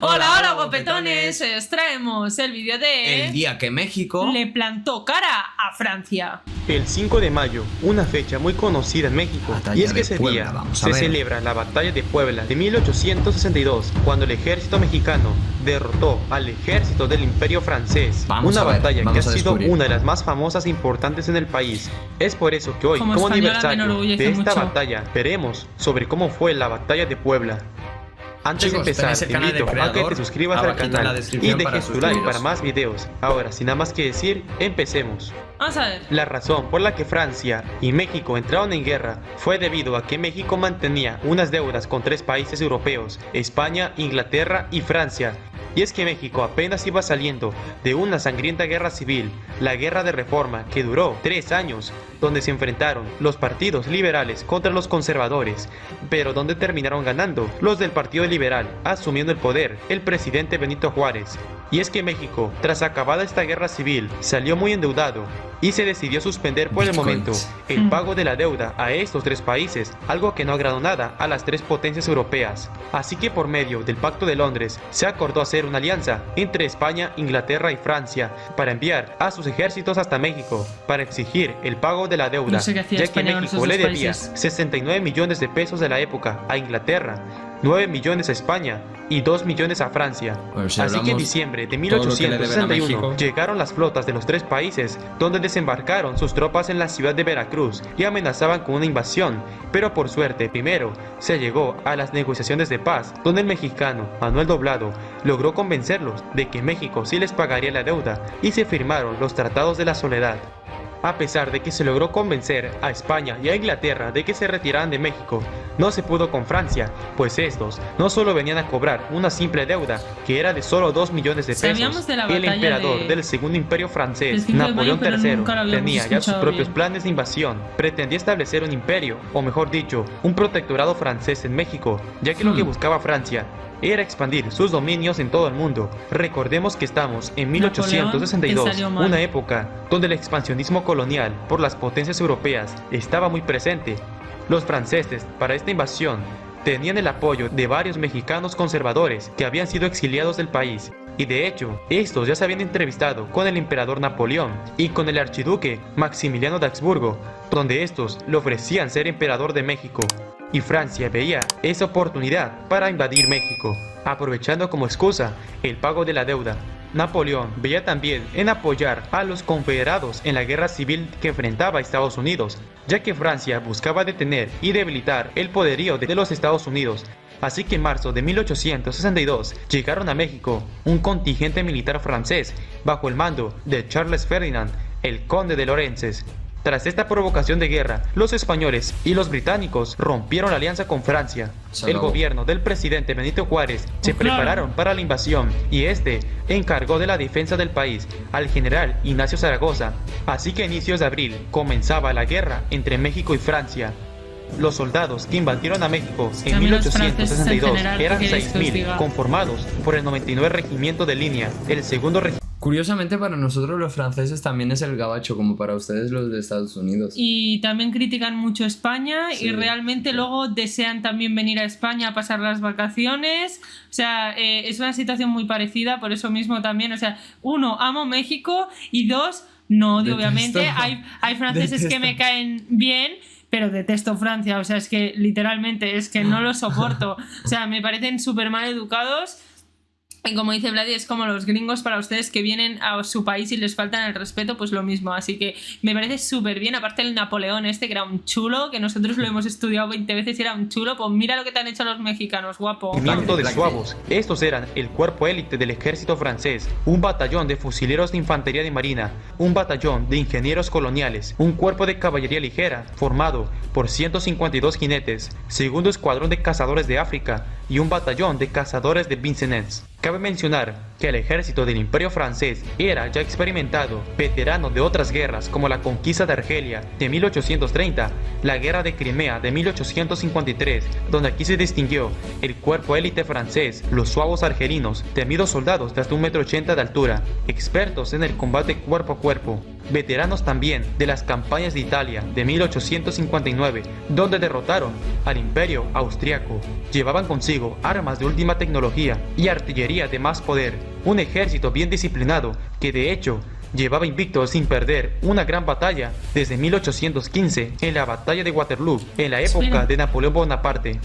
Hola, hola guapetones, os traemos el vídeo de el día que México le plantó cara a Francia. El 5 de mayo, una fecha muy conocida en México, y es que ese día se celebra la Batalla de Puebla de 1862, cuando el ejército mexicano derrotó al ejército del Imperio francés. Una batalla que ha sido una de las más famosas e importantes en el país. Es por eso que hoy, como aniversario de esta batalla, veremos sobre cómo fue la Batalla de Puebla. Antes de empezar, te invito a que te suscribas al canal y dejes tu like para más videos. Ahora, sin nada más que decir, empecemos. Vamos a ver. La razón por la que Francia y México entraron en guerra fue debido a que México mantenía unas deudas con 3 países europeos, España, Inglaterra y Francia. Y es que México apenas iba saliendo de una sangrienta guerra civil, la Guerra de Reforma, que duró 3 años, donde se enfrentaron los partidos liberales contra los conservadores, pero donde terminaron ganando los del Partido Liberal, asumiendo el poder el presidente Benito Juárez. Y es que México, tras acabada esta guerra civil, salió muy endeudado y se decidió suspender por el momento el pago de la deuda a estos 3 países, algo que no agradó nada a las 3 potencias europeas. Así que por medio del Pacto de Londres se acordó hacer una alianza entre España, Inglaterra y Francia para enviar a sus ejércitos hasta México para exigir el pago de la deuda, ya que México le debía 69 millones de pesos de la época a Inglaterra, 9 millones a España y 2 millones a Francia. Así que en diciembre de 1861 llegaron las flotas de los 3 países, donde desembarcaron sus tropas en la ciudad de Veracruz y amenazaban con una invasión, pero por suerte primero se llegó a las negociaciones de paz, donde el mexicano Manuel Doblado logró convencerlos de que México sí les pagaría la deuda y se firmaron los Tratados de la Soledad. A pesar de que se logró convencer a España y a Inglaterra de que se retiraran de México, no se pudo con Francia, pues estos no solo venían a cobrar una simple deuda, que era de solo 2 millones de pesos. El emperador del Segundo Imperio francés, Napoleón III, tenía ya sus propios planes de invasión. Pretendía establecer un imperio, o mejor dicho, un protectorado francés en México, ya que lo que buscaba Francia era expandir sus dominios en todo el mundo. Recordemos que estamos en 1862, una época donde el expansionismo colonial por las potencias europeas estaba muy presente. Los franceses, para esta invasión, tenían el apoyo de varios mexicanos conservadores que habían sido exiliados del país. Y de hecho, estos ya se habían entrevistado con el emperador Napoleón y con el archiduque Maximiliano de Habsburgo, donde estos le ofrecían ser emperador de México. Y Francia veía esa oportunidad para invadir México, aprovechando como excusa el pago de la deuda. Napoleón veía también en apoyar a los confederados en la guerra civil que enfrentaba a Estados Unidos, ya que Francia buscaba detener y debilitar el poderío de los Estados Unidos. Así que en marzo de 1862 llegaron a México un contingente militar francés bajo el mando de Charles Ferdinand, el conde de Lorenzes. Tras esta provocación de guerra, los españoles y los británicos rompieron la alianza con Francia. El gobierno del presidente Benito Juárez se prepararon para la invasión y este encargó de la defensa del país al general Ignacio Zaragoza. Así que a inicios de abril comenzaba la guerra entre México y Francia. Los soldados que invadieron a México en 1862 eran 6.000, conformados por el 99 Regimiento de Línea, el segundo regimiento. Curiosamente para nosotros los franceses también es el gabacho, como para ustedes los de Estados Unidos. Y también critican mucho España y realmente luego desean también venir a España a pasar las vacaciones. O sea, es una situación muy parecida, por eso mismo también, o sea, 1, amo México y 2, no odio, obviamente. Hay franceses que me caen bien, pero detesto Francia, o sea, es que literalmente es que no los soporto. O sea, me parecen súper mal educados. Y como dice Vladi, es como los gringos para ustedes que vienen a su país y les faltan el respeto, pues lo mismo. Así que me parece súper bien. Aparte el Napoleón que era un chulo, que nosotros lo hemos estudiado 20 veces y era un chulo, pues mira lo que te han hecho los mexicanos, guapo. Regimiento de Suavos. Estos eran el cuerpo élite del ejército francés, un batallón de fusileros de infantería de marina, un batallón de ingenieros coloniales, un cuerpo de caballería ligera formado por 152 jinetes, segundo escuadrón de cazadores de África y un batallón de cazadores de Vincennes. Cabe mencionar que el ejército del Imperio francés era ya experimentado, veterano de otras guerras como la conquista de Argelia de 1830, la guerra de Crimea de 1853, donde aquí se distinguió el cuerpo élite francés, los suavos argelinos, temidos soldados de hasta 1,80 m de altura, expertos en el combate cuerpo a cuerpo, veteranos también de las campañas de Italia de 1859, donde derrotaron al Imperio austriaco. Llevaban consigo armas de última tecnología y artillería de más poder, un ejército bien disciplinado que de hecho llevaba invicto sin perder una gran batalla desde 1815 en la batalla de Waterloo, en la época de Napoleón Bonaparte.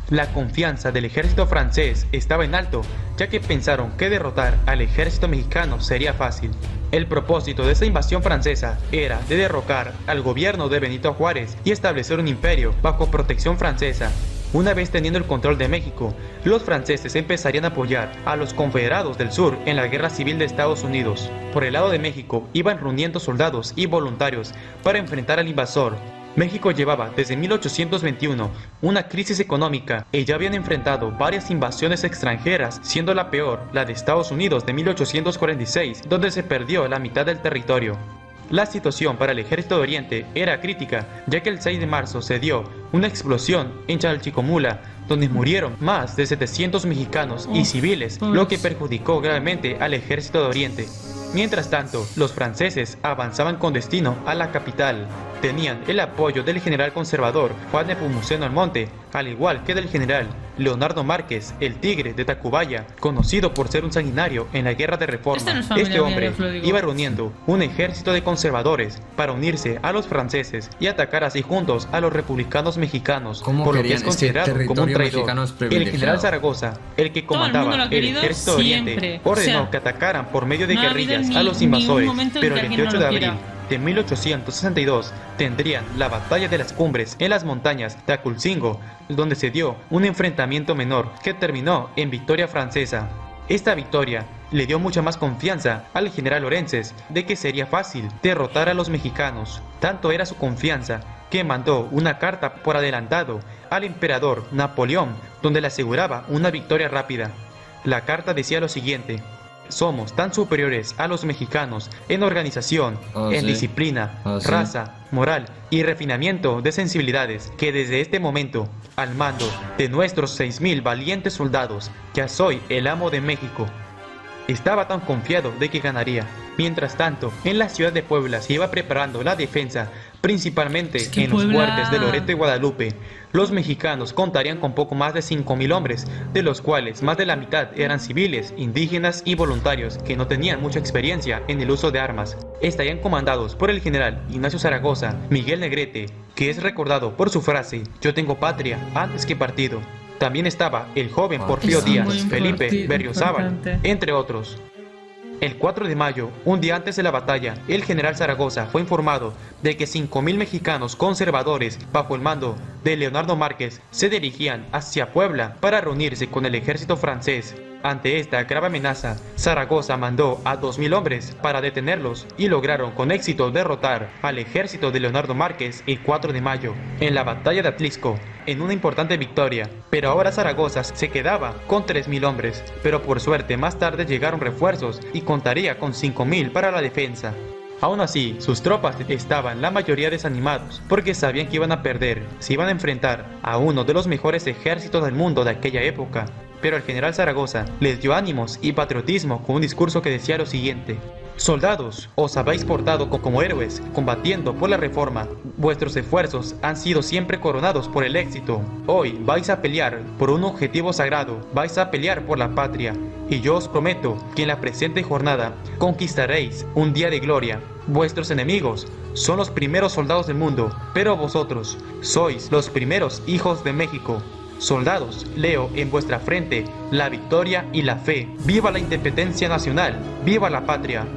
La confianza del ejército francés estaba en alto, ya que pensaron que derrotar al ejército mexicano sería fácil. El propósito de esta invasión francesa era de derrocar al gobierno de Benito Juárez y establecer un imperio bajo protección francesa. Una vez teniendo el control de México, los franceses empezarían a apoyar a los confederados del sur en la guerra civil de Estados Unidos. Por el lado de México iban reuniendo soldados y voluntarios para enfrentar al invasor. México llevaba desde 1821 una crisis económica y ya habían enfrentado varias invasiones extranjeras, siendo la peor la de Estados Unidos de 1846, donde se perdió la mitad del territorio. La situación para el ejército de Oriente era crítica, ya que el 6 de marzo se dio una explosión en Chalchicomula, donde murieron más de 700 mexicanos y civiles, lo que perjudicó gravemente al ejército de Oriente. Mientras tanto, los franceses avanzaban con destino a la capital. Tenían el apoyo del general conservador Juan Nepomuceno Almonte, al igual que del general Leonardo Márquez, el Tigre de Tacubaya, conocido por ser un sanguinario en la Guerra de Reforma. Este hombre iba reuniendo un ejército de conservadores para unirse a los franceses y atacar así juntos a los republicanos mexicanos, por lo que es considerado como un traidor. El general Zaragoza, el que comandaba el ejército de Oriente, ordenó que atacaran por medio de guerrillas a los invasores, pero el 28 de abril de 1862 tendrían la batalla de las cumbres en las montañas de Aculcingo, donde se dio un enfrentamiento menor que terminó en victoria francesa. Esta victoria le dio mucha más confianza al general Lorences de que sería fácil derrotar a los mexicanos. Tanto era su confianza que mandó una carta por adelantado al emperador Napoleón, donde le aseguraba una victoria rápida. La carta decía lo siguiente: somos tan superiores a los mexicanos en organización, disciplina, raza, moral y refinamiento de sensibilidades, que desde este momento, al mando de nuestros 6,000 valientes soldados, ya soy el amo de México. Estaba tan confiado de que ganaría. Mientras tanto, en la ciudad de Puebla se iba preparando la defensa, principalmente en los fuertes de Loreto y Guadalupe. Los mexicanos contarían con poco más de 5,000 hombres, de los cuales más de la mitad eran civiles, indígenas y voluntarios que no tenían mucha experiencia en el uso de armas. Estarían comandados por el general Ignacio Zaragoza, Miguel Negrete, que es recordado por su frase: yo tengo patria antes que partido. También estaba el joven Porfirio Díaz, Felipe Berriozábal, entre otros. El 4 de mayo, un día antes de la batalla, el general Zaragoza fue informado de que 5,000 mexicanos conservadores, bajo el mando de Leonardo Márquez, se dirigían hacia Puebla para reunirse con el ejército francés. Ante esta grave amenaza, Zaragoza mandó a 2,000 hombres para detenerlos y lograron con éxito derrotar al ejército de Leonardo Márquez el 4 de mayo en la batalla de Atlixco, en una importante victoria. Pero ahora Zaragoza se quedaba con 3,000 hombres, pero por suerte más tarde llegaron refuerzos y contaría con 5,000 para la defensa. Aún así, sus tropas estaban la mayoría desanimados porque sabían que iban a perder, se iban a enfrentar a uno de los mejores ejércitos del mundo de aquella época. Pero el general Zaragoza les dio ánimos y patriotismo con un discurso que decía lo siguiente: soldados, os habéis portado como héroes, combatiendo por la reforma. Vuestros esfuerzos han sido siempre coronados por el éxito. Hoy vais a pelear por un objetivo sagrado, vais a pelear por la patria. Y yo os prometo que en la presente jornada conquistaréis un día de gloria. Vuestros enemigos son los primeros soldados del mundo, pero vosotros sois los primeros hijos de México. Soldados, leo en vuestra frente la victoria y la fe. ¡Viva la independencia nacional! ¡Viva la patria!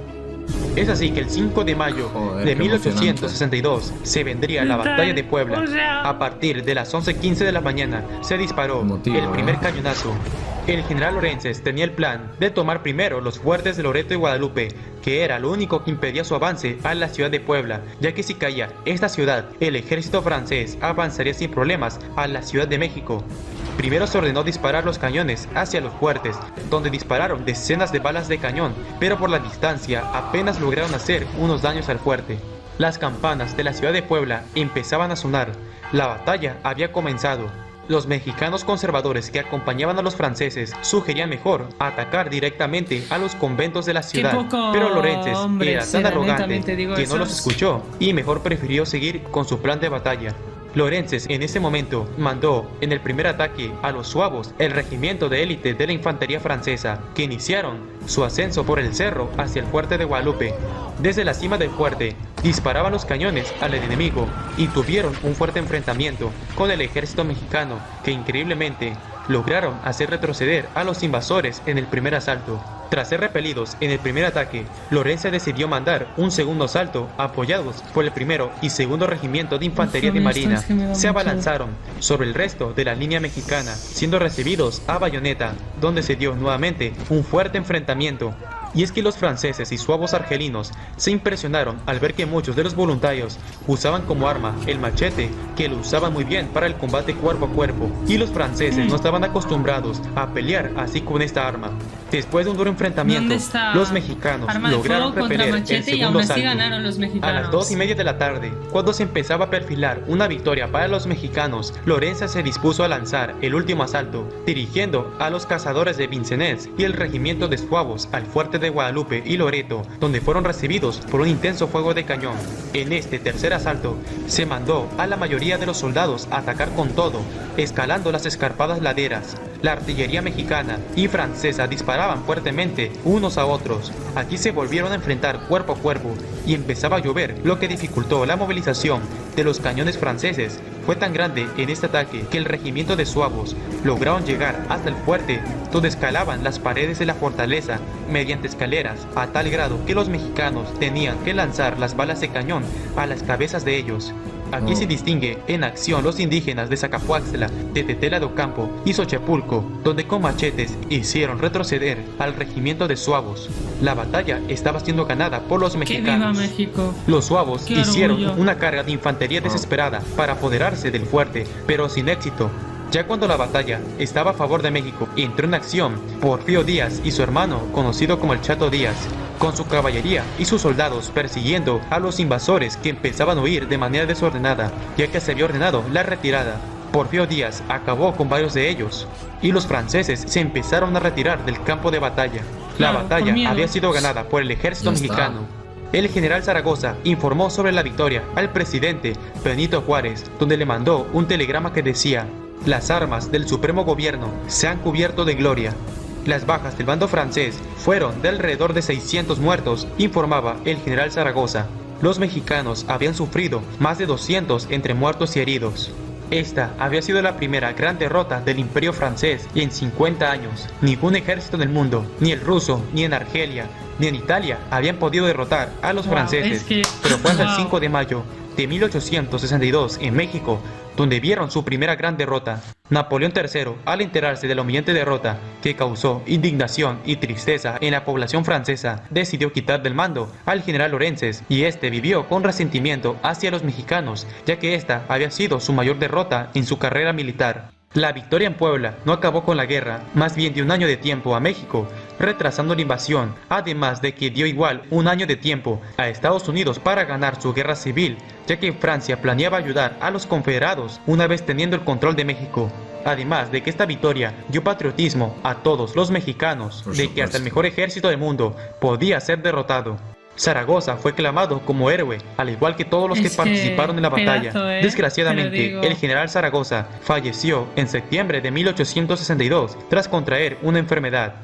Es así que el 5 de mayo de 1862 se vendría la batalla de Puebla. A partir de las 11:15 de la mañana se disparó el primer cañonazo. El general Lorences tenía el plan de tomar primero los fuertes de Loreto y Guadalupe, que era lo único que impedía su avance a la ciudad de Puebla, ya que si caía esta ciudad, el ejército francés avanzaría sin problemas a la Ciudad de México. Primero se ordenó disparar los cañones hacia los fuertes, donde dispararon decenas de balas de cañón, pero por la distancia apenas lograron hacer unos daños al fuerte. Las campanas de la ciudad de Puebla empezaban a sonar. La batalla había comenzado. Los mexicanos conservadores que acompañaban a los franceses sugerían mejor atacar directamente a los conventos de la ciudad, pero Lorences era tan arrogante que no los escuchó y mejor prefirió seguir con su plan de batalla. Lorences en ese momento mandó en el primer ataque a los suavos, el regimiento de élite de la infantería francesa, que iniciaron su ascenso por el cerro hacia el fuerte de Guadalupe. Desde la cima del fuerte disparaban los cañones al enemigo y tuvieron un fuerte enfrentamiento con el ejército mexicano, que increíblemente lograron hacer retroceder a los invasores en el primer asalto. Tras ser repelidos en el primer ataque, Lorences decidió mandar un segundo asalto apoyados por el primero y segundo regimiento de infantería de marina. Se abalanzaron sobre el resto de la línea mexicana, siendo recibidos a bayoneta, donde se dio nuevamente un fuerte enfrentamiento. Y es que los franceses y suavos argelinos se impresionaron al ver que muchos de los voluntarios usaban como arma el machete, que lo usaban muy bien para el combate cuerpo a cuerpo, y los franceses no estaban acostumbrados a pelear así con esta arma. Después de un duro enfrentamiento, los mexicanos lograron repeler el segundo asalto. A las 2:30 de la tarde, cuando se empezaba a perfilar una victoria para los mexicanos, Lorences se dispuso a lanzar el último asalto, dirigiendo a los cazadores de Vincennes y el regimiento de suavos al fuerte de Guadalupe y Loreto, donde fueron recibidos por un intenso fuego de cañón. En este tercer asalto, se mandó a la mayoría de los soldados a atacar con todo, escalando las escarpadas laderas. La artillería mexicana y francesa disparaban fuertemente unos a otros. Aquí se volvieron a enfrentar cuerpo a cuerpo y empezaba a llover, lo que dificultó la movilización de los cañones franceses. Fue tan grande en este ataque que el regimiento de suavos lograron llegar hasta el fuerte, donde escalaban las paredes de la fortaleza mediante escaleras, a tal grado que los mexicanos tenían que lanzar las balas de cañón a las cabezas de ellos. Aquí se distingue en acción los indígenas de Zacapuaxtla, de Tetela de Ocampo y Xochipulco, donde con machetes hicieron retroceder al regimiento de suavos. La batalla estaba siendo ganada por los mexicanos. ¡Que viva México! Los suavos ¡Qué hicieron orgullo! una carga de infantería desesperada para apoderarse del fuerte, pero sin éxito. Ya cuando la batalla estaba a favor de México, entró en acción Porfirio Díaz y su hermano, conocido como el Chato Díaz, con su caballería y sus soldados persiguiendo a los invasores que empezaban a huir de manera desordenada, ya que se había ordenado la retirada. Porfirio Díaz acabó con varios de ellos, y los franceses se empezaron a retirar del campo de batalla. La Claro, batalla por miedo. había sido ganada por el ejército Ya está. mexicano. El general Zaragoza informó sobre la victoria al presidente Benito Juárez, donde le mandó un telegrama que decía: "Las armas del Supremo Gobierno se han cubierto de gloria". Las bajas del bando francés fueron de alrededor de 600 muertos, informaba el general Zaragoza. Los mexicanos habían sufrido más de 200 entre muertos y heridos. Esta había sido la primera gran derrota del Imperio francés y en 50 años, ningún ejército del mundo, ni el ruso, ni en Argelia, ni en Italia, habían podido derrotar a los Wow, franceses. es que- Pero fue hasta el wow. 5 de mayo de 1862 en México, donde vieron su primera gran derrota. Napoleón III, al enterarse de la humillante derrota que causó indignación y tristeza en la población francesa, decidió quitar del mando al general Lorences, y este vivió con resentimiento hacia los mexicanos, ya que esta había sido su mayor derrota en su carrera militar. La victoria en Puebla no acabó con la guerra, más bien dio un año de tiempo a México, retrasando la invasión, además de que dio igual un año de tiempo a Estados Unidos para ganar su guerra civil, ya que Francia planeaba ayudar a los confederados una vez teniendo el control de México. Además de que esta victoria dio patriotismo a todos los mexicanos, Por de que hasta el supuesto. mejor ejército del mundo podía ser derrotado. Zaragoza fue aclamado como héroe, al igual que todos los que Es que participaron en la batalla. pedazo, te lo Desgraciadamente, digo. el general Zaragoza falleció en septiembre de 1862 tras contraer una enfermedad.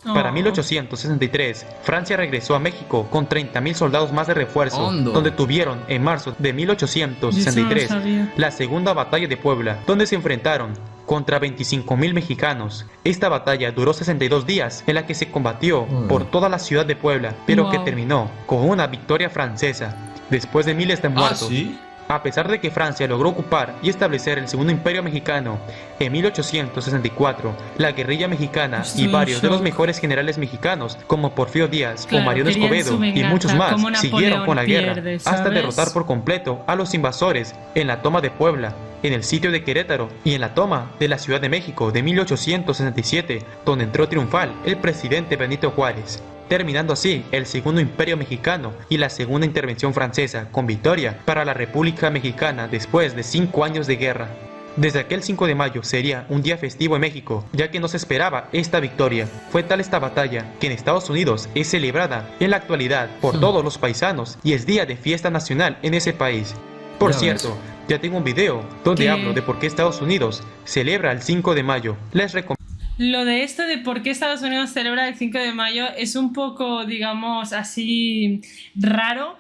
Para Oh. 1863, Francia regresó a México con 30.000 soldados más de refuerzo, Hondo. donde tuvieron en marzo de 1863 Yo eso no lo sabía. la segunda batalla de Puebla, donde se enfrentaron contra 25.000 mexicanos. Esta batalla duró 62 días, en la que se combatió por toda la ciudad de Puebla, pero que Wow. terminó con una victoria francesa. Después de miles de Ah, muertos, sí. A pesar de que Francia logró ocupar y establecer el segundo imperio mexicano en 1864, la guerrilla mexicana Estoy y varios de los shock. mejores generales mexicanos como Porfirio Díaz Claro, o Mariano querían Escobedo su y venganza, muchos más como siguieron Napoleón con la guerra pierde, hasta ¿sabes? derrotar por completo a los invasores en la toma de Puebla, en el sitio de Querétaro y en la toma de la Ciudad de México de 1867, donde entró triunfal el presidente Benito Juárez, terminando así el segundo imperio mexicano y la segunda intervención francesa con victoria para la República Mexicana después de 5 años de guerra. Desde aquel 5 de mayo sería un día festivo en México, ya que no se esperaba esta victoria. Fue tal esta batalla que en Estados Unidos es celebrada en la actualidad por todos los paisanos y es día de fiesta nacional en ese país. Por Ya cierto, ves. ya tengo un video donde ¿Qué? hablo de por qué Estados Unidos celebra el 5 de mayo. Les recomiendo. Lo de esto de por qué Estados Unidos celebra el 5 de mayo es un poco, digamos, así raro.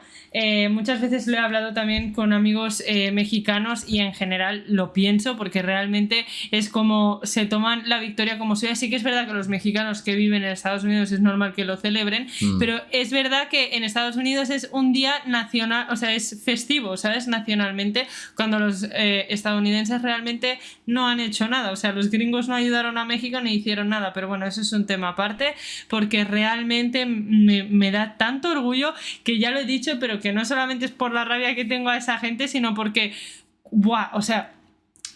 Muchas veces lo he hablado también con amigos mexicanos y en general lo pienso porque realmente es como se toman la victoria como suya. Sí que es verdad que los mexicanos que viven en Estados Unidos es normal que lo celebren, pero es verdad que en Estados Unidos es un día nacional, o sea, es festivo, ¿sabes? Nacionalmente, cuando los estadounidenses realmente no han hecho nada. O sea, los gringos no ayudaron a México ni hicieron nada, pero bueno, eso es un tema aparte porque realmente me da tanto orgullo que ya lo he dicho, pero que no solamente es por la rabia que tengo a esa gente, sino porque, ¡buah! O sea,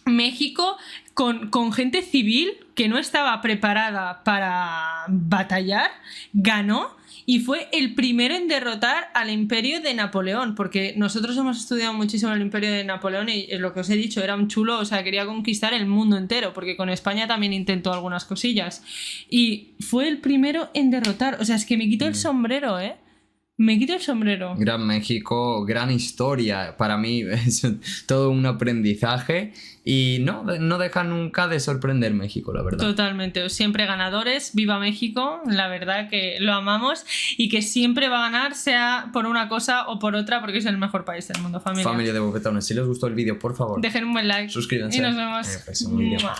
México con gente civil que no estaba preparada para batallar, ganó y fue el primero en derrotar al imperio de Napoleón, porque nosotros hemos estudiado muchísimo el imperio de Napoleón y lo que os he dicho, era un chulo, o sea, quería conquistar el mundo entero, porque con España también intentó algunas cosillas. Y fue el primero en derrotar, o sea, es que me quito el sombrero, ¿eh? Me quito el sombrero. Gran México, gran historia. Para mí es todo un aprendizaje y no deja nunca de sorprender México, la verdad. Totalmente, siempre ganadores, viva México, la verdad que lo amamos y que siempre va a ganar, sea por una cosa o por otra, porque es el mejor país del mundo, familia. Familia de bofetones, si les gustó el vídeo, por favor, Dejen un buen like suscríbanse. y nos vemos. Pues, un vídeo. ¡Mua!